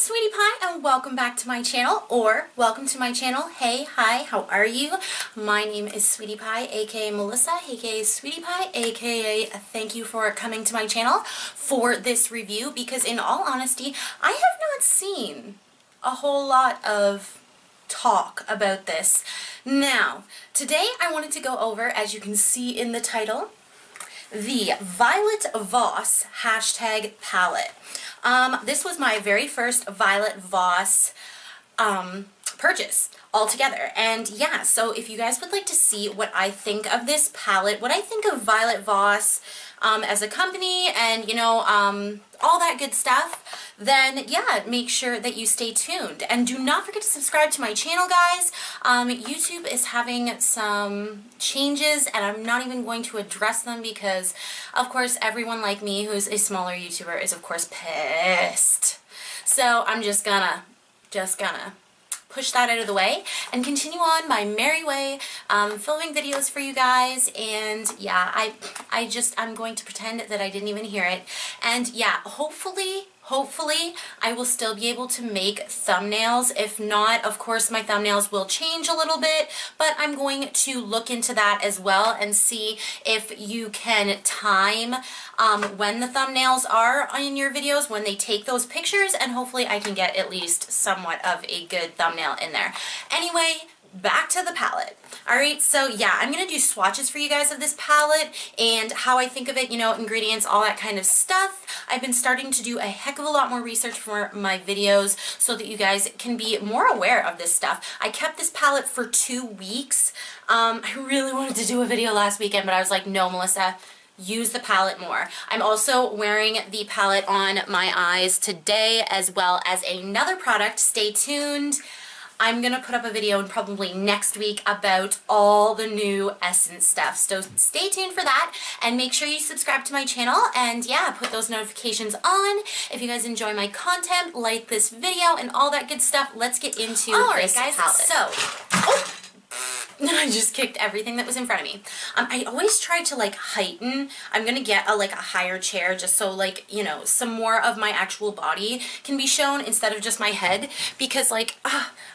Sweetie Pie, and welcome back to my channel, or welcome to my channel. Hey, hi, how are you? My name is Sweetie Pie, aka Melissa, aka Sweetie Pie, aka thank you for coming to my channel for this review, because in all honesty, I have not seen a whole lot of talk about this. Now, today I wanted to go over, as you can see in the title, the Violet Voss hashtag palette. This was my very first Violet Voss purchase altogether, and yeah, so if you guys would like to see what I think of this palette, what I think of Violet Voss as a company, and you know, all that good stuff, then yeah, make sure that you stay tuned. And do not forget to subscribe to my channel, guys. YouTube is having some changes, and I'm not even going to address them because, of course, everyone like me who's a smaller YouTuber is, of course, pissed. So I'm just gonna push that out of the way and continue on my merry way, filming videos for you guys. And yeah, I'm going to pretend that I didn't even hear it. And yeah, hopefully I will still be able to make thumbnails. If not, of course, my thumbnails will change a little bit, but I'm going to look into that as well and see if you can time when the thumbnails are in your videos, when they take those pictures, and hopefully I can get at least somewhat of a good thumbnail in there. Anyway, back to the palette. Alright, so yeah, I'm going to do swatches for you guys of this palette and how I think of it, you know, ingredients, all that kind of stuff. I've been starting to do a heck of a lot more research for my videos so that you guys can be more aware of this stuff. I kept this palette for 2 weeks. I really wanted to do a video last weekend, but I was like, no, Melissa, use the palette more. I'm also wearing the palette on my eyes today, as well as another product. Stay tuned. I'm gonna put up a video probably next week about all the new Essence stuff. So stay tuned for that, and make sure you subscribe to my channel, and yeah, put those notifications on. If you guys enjoy my content, like this video and all that good stuff, let's get into this guys, palette. So, I just kicked everything that was in front of me. I always try to like heighten. I'm gonna get a higher chair just so, like, you know, some more of my actual body can be shown instead of just my head, because like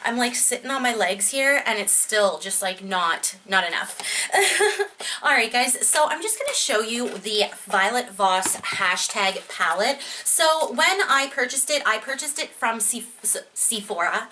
I'm like sitting on my legs here and it's still just like not enough. Alright guys, so I'm just gonna show you the Violet Voss hashtag palette. So when I purchased it from Sephora,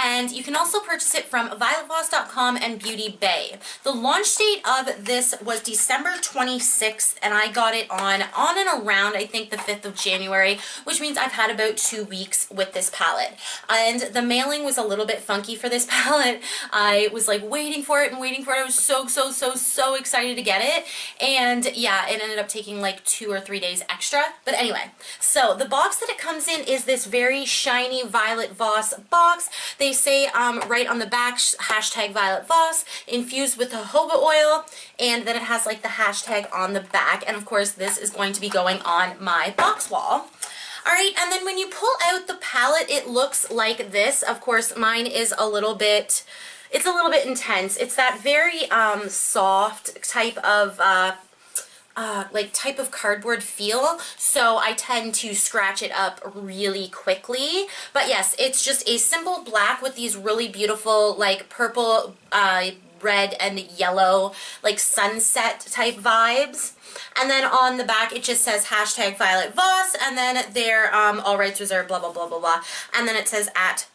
and you can also purchase it from violetvoss.com and Beauty Bay. The launch date of this was December 26th, and I got it on and around, I think, the 5th of January, which means I've had about 2 weeks with this palette. And the mailing was a little bit funky for this palette. I was like waiting for it. I was so excited to get it. And yeah, it ended up taking like 2 or 3 days extra. But anyway, so the box that it comes in is this very shiny Violet Voss box. They say right on the back, hashtag Violet Voss, infused with jojoba oil, and then it has like the hashtag on the back, and of course this is going to be going on my box wall. Alright, and then when you pull out the palette, it looks like this. Of course, mine is a little bit, it's a little bit intense. It's that very soft type of type of cardboard feel, so I tend to scratch it up really quickly. But yes, it's just a simple black with these really beautiful like purple, red and yellow like sunset type vibes. And then on the back it just says hashtag Violet Voss, and then there all rights reserved, blah blah blah blah blah, and then it says at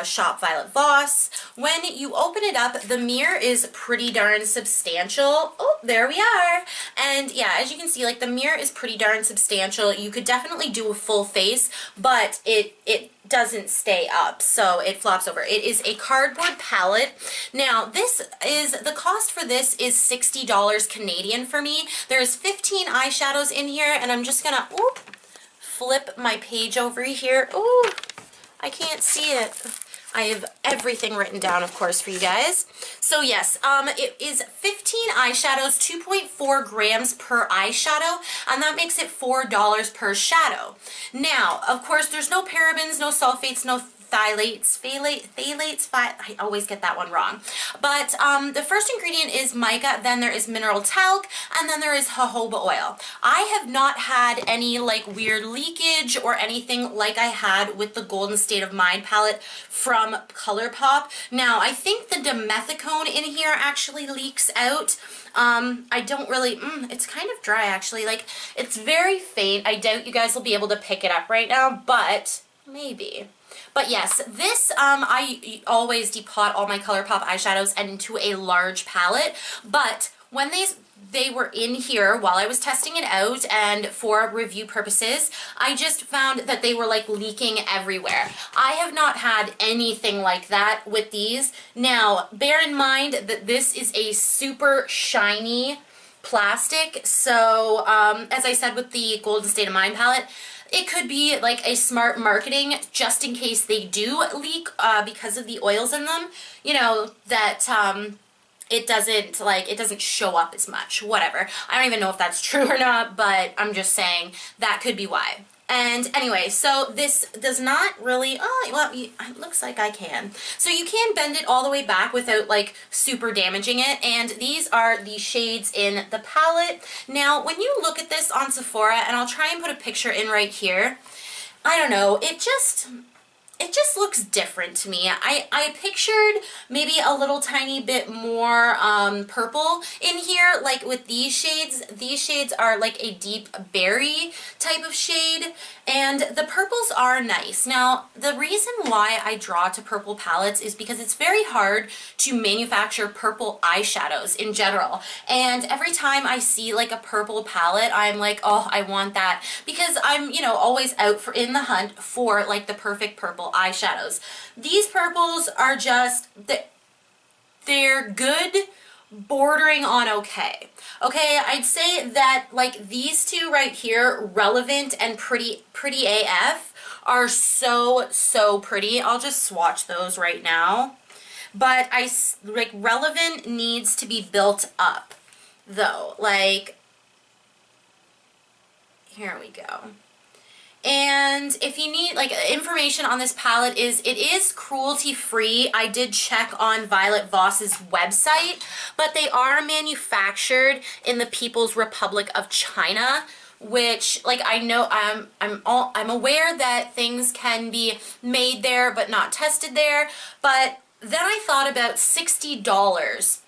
shop Violet Voss. When you open it up, the mirror is pretty darn substantial. Oh, there we are. And yeah, as you can see, like the mirror is pretty darn substantial. You could definitely do a full face, but it doesn't stay up, so it flops over. It is a cardboard palette. Now, the cost for this is $60 Canadian for me. There's 15 eyeshadows in here, and I'm just gonna flip my page over here. Ooh, I can't see it. I have everything written down, of course, for you guys. So yes, it is 15 eyeshadows, 2.4 grams per eyeshadow, and that makes it $4 per shadow. Now, of course, there's no parabens, no sulfates, no I always get that one wrong. But the first ingredient is mica, then there is mineral talc, and then there is jojoba oil. I have not had any like weird leakage or anything like I had with the Golden State of Mind palette from ColourPop. Now, I think the dimethicone in here actually leaks out. I don't really, it's kind of dry actually, like it's very faint. I doubt you guys will be able to pick it up right now, but maybe. But yes, this, I always depot all my ColourPop eyeshadows into a large palette, but when they were in here while I was testing it out and for review purposes, I just found that they were like leaking everywhere. I have not had anything like that with these. Now, bear in mind that this is a super shiny plastic, so as I said with the Golden State of Mind palette, it could be like a smart marketing just in case they do leak because of the oils in them, you know, that it doesn't show up as much, whatever. I don't even know if that's true or not, but I'm just saying that could be why. And anyway, so this does not really, oh, well, it looks like I can. So you can bend it all the way back without like super damaging it. And these are the shades in the palette. Now, when you look at this on Sephora, and I'll try and put a picture in right here, I don't know, it just looks different to me. I pictured maybe a little tiny bit more purple in here, like with these shades. These shades are like a deep berry type of shade, and the purples are nice. Now, the reason why I draw to purple palettes is because it's very hard to manufacture purple eyeshadows in general, and every time I see like a purple palette, I'm like, oh, I want that, because I'm, you know, always out in the hunt for like the perfect purple eyeshadows. These purples are just, they're good, bordering on okay. Okay, I'd say that like these two right here, Relevant and Pretty AF, are so pretty. I'll just swatch those right now. But like Relevant needs to be built up though. Like, here we go. And if you need like information on this palette, it is cruelty free. I did check on Violet Voss's website, but they are manufactured in the People's Republic of China, which, like, I know I'm aware that things can be made there but not tested there. But then I thought about $60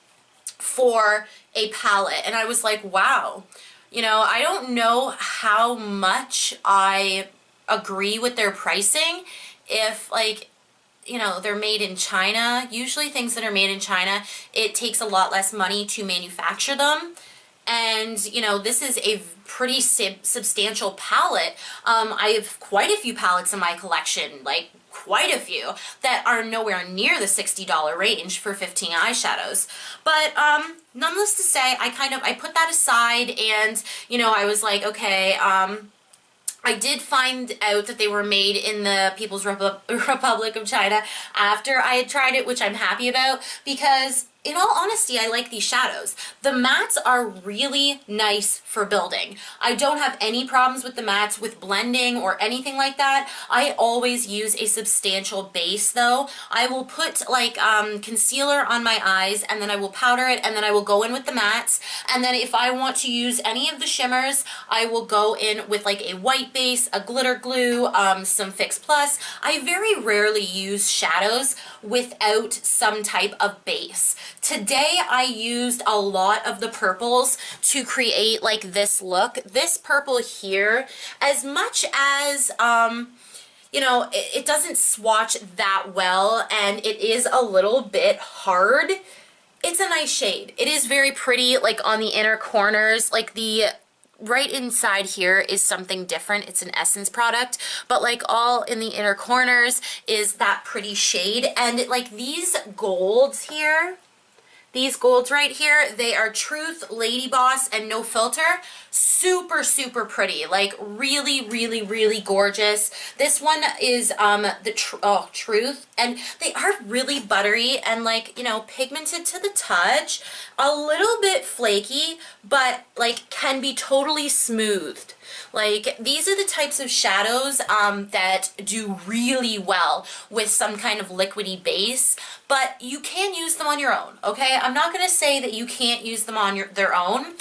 for a palette, and I was like, wow. You know, I don't know how much I agree with their pricing if, like, you know, they're made in China. Usually things that are made in China, it takes a lot less money to manufacture them. And, you know, this is a pretty substantial palette. I have quite a few palettes in my collection, like quite a few, that are nowhere near the $60 range for 15 eyeshadows. But nonetheless to say, I put that aside, and, you know, I was like, okay, I did find out that they were made in the People's Republic of China after I had tried it, which I'm happy about, because in all honesty, I like these shadows. The mattes are really nice for building. I don't have any problems with the mattes with blending or anything like that. I always use a substantial base though. I will put like concealer on my eyes, and then I will powder it, and then I will go in with the mattes. And then if I want to use any of the shimmers, I will go in with like a white base, a glitter glue, some Fix Plus. I very rarely use shadows without some type of base. Today I used a lot of the purples to create like this look. This purple here, as much as, you know, it doesn't swatch that well and it is a little bit hard, it's a nice shade. It is very pretty, like on the inner corners, like the right inside here is something different. It's an Essence product, but like all in the inner corners is that pretty shade. And like these golds here, these golds right here, they are Truth, Lady Boss, and No Filter. Super, super pretty. Like really, really, really gorgeous. This one is Truth, and they are really buttery and like, you know, pigmented to the touch. A little bit flaky, but like can be totally smoothed. Like, these are the types of shadows that do really well with some kind of liquidy base, but you can use them on your own, okay? I'm not gonna say that you can't use them on their own.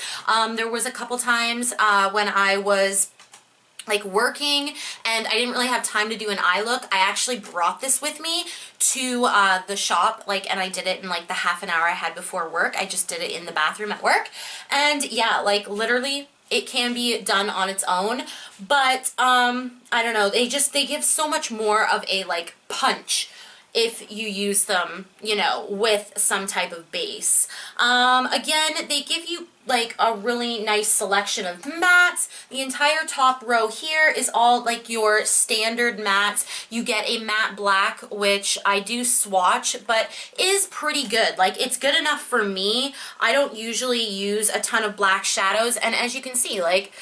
There was a couple times when I was like working and I didn't really have time to do an eye look. I actually brought this with me to the shop, like, and I did it in like the half an hour I had before work. I just did it in the bathroom at work, and yeah, like literally it can be done on its own, but I don't know, they give so much more of a like punch if you use them, you know, with some type of base. Again, they give you like a really nice selection of mattes. The entire top row here is all like your standard mattes. You get a matte black, which I do swatch, but is pretty good. Like, it's good enough for me. I don't usually use a ton of black shadows, and as you can see, like,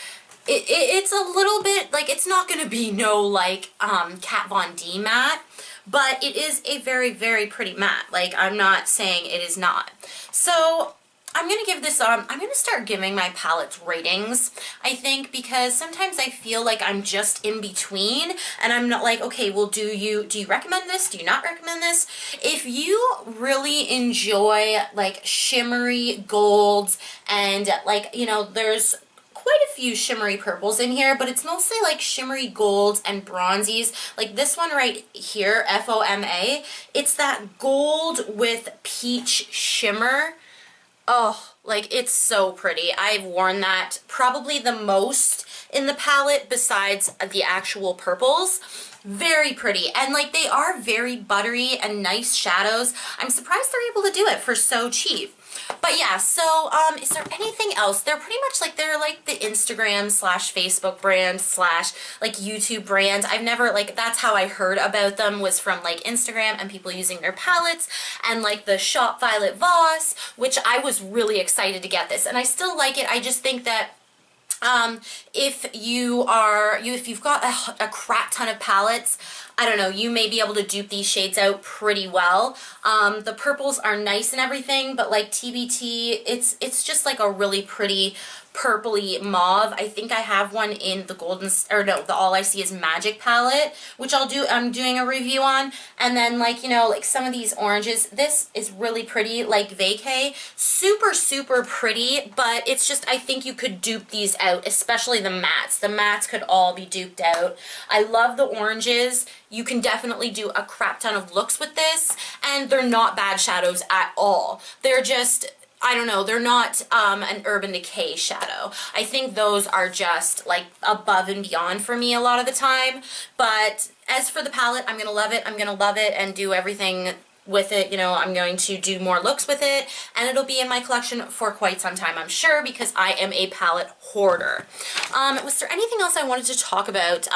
it's a little bit, like, it's not gonna be no, like, Kat Von D matte, but it is a very, very pretty matte. Like, I'm not saying it is not. So I'm going to give this, I'm going to start giving my palettes ratings, I think, because sometimes I feel like I'm just in between, and I'm not like, okay, well, do you recommend this? Do you not recommend this? If you really enjoy, like, shimmery golds and, like, you know, there's quite a few shimmery purples in here, but it's mostly like shimmery golds and bronzies. Like this one right here, FOMA, it's that gold with peach shimmer. Oh, like it's so pretty. I've worn that probably the most in the palette besides the actual purples. Very pretty, and like they are very buttery and nice shadows. I'm surprised they're able to do it for so cheap. But yeah, so is there anything else? They're pretty much like, they're like the Instagram slash Facebook brand slash like YouTube brand. I've never, like, that's how I heard about them, was from like Instagram and people using their palettes, and like the Shop Violet Voss, which I was really excited to get this, and I still like it. I just think that if you've got a crap ton of palettes, I don't know, you may be able to dupe these shades out pretty well. The purples are nice and everything, but like TBT, it's just like a really pretty purpley mauve. I think I have one in the golden, or no, the All I See Is Magic palette, which I'm doing a review on. And then like, you know, like some of these oranges, this is really pretty, like Vacay, super, super pretty, but it's just, I think you could dupe these out, especially the mattes. The mattes could all be duped out. I love the oranges. You can definitely do a crap ton of looks with this, and they're not bad shadows at all. They're just, I don't know, they're not an Urban Decay shadow. I think those are just like above and beyond for me a lot of the time. But as for the palette, I'm gonna love it. I'm gonna love it and do everything with it. You know, I'm going to do more looks with it, and it'll be in my collection for quite some time, I'm sure, because I am a palette hoarder. Was there anything else I wanted to talk about?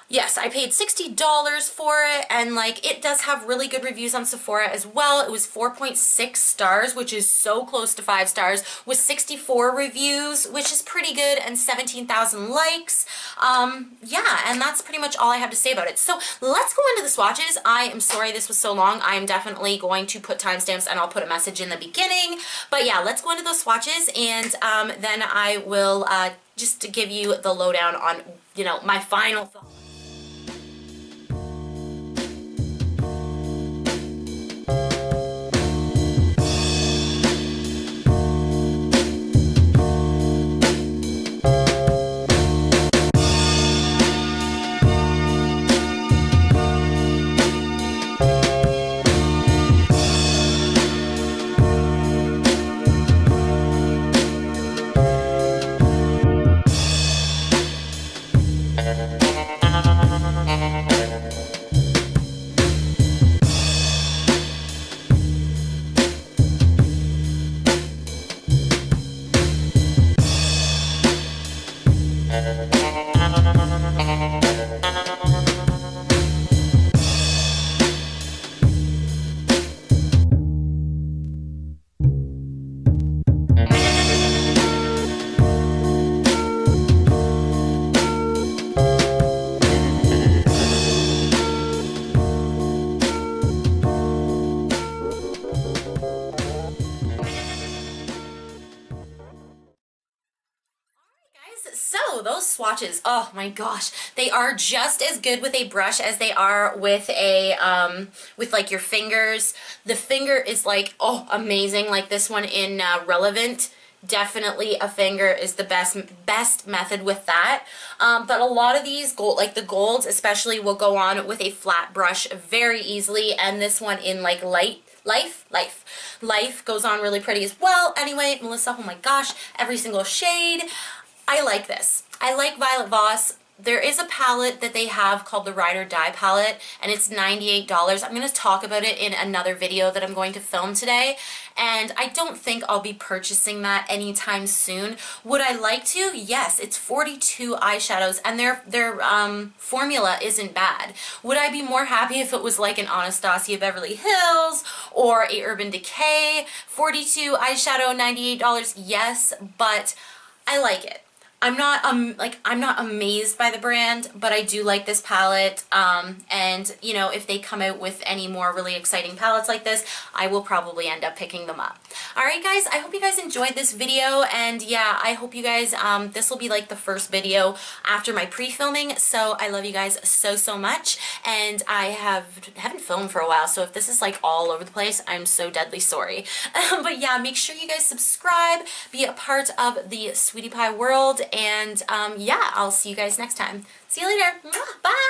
Yes, I paid $60 for it, and like it does have really good reviews on Sephora as well. It was 4.6 stars, which is so close to 5 stars, with 64 reviews, which is pretty good, and 17,000 likes. Yeah, and that's pretty much all I have to say about it. So let's go into the swatches. I am sorry this was so long. I am definitely going to put timestamps, and I'll put a message in the beginning. But yeah, let's go into those swatches, and then I will just give you the lowdown on, you know, my final thoughts. Swatches. Oh my gosh. They are just as good with a brush as they are with a, with like your fingers. The finger is like, oh, amazing. Like this one in Relevant. Definitely a finger is the best method with that. But a lot of these gold, like the golds especially, will go on with a flat brush very easily. And this one in like Life goes on really pretty as well. Anyway, Melissa, oh my gosh, every single shade. I like this. I like Violet Voss. There is a palette that they have called the Ride or Die palette, and it's $98. I'm going to talk about it in another video that I'm going to film today, and I don't think I'll be purchasing that anytime soon. Would I like to? Yes, it's 42 eyeshadows, and their formula isn't bad. Would I be more happy if it was like an Anastasia Beverly Hills or a Urban Decay 42 eyeshadow, $98? Yes, but I like it. I'm not I'm not amazed by the brand, but I do like this palette, and you know, if they come out with any more really exciting palettes like this, I will probably end up picking them up. Alright guys, I hope you guys enjoyed this video, and yeah, I hope you guys, this will be like the first video after my pre-filming, so I love you guys so much, and I haven't filmed for a while, so if this is like all over the place, I'm so deadly sorry. But yeah, make sure you guys subscribe, be a part of the Sweetie Pie world, and yeah, I'll see you guys next time. See you later. Bye!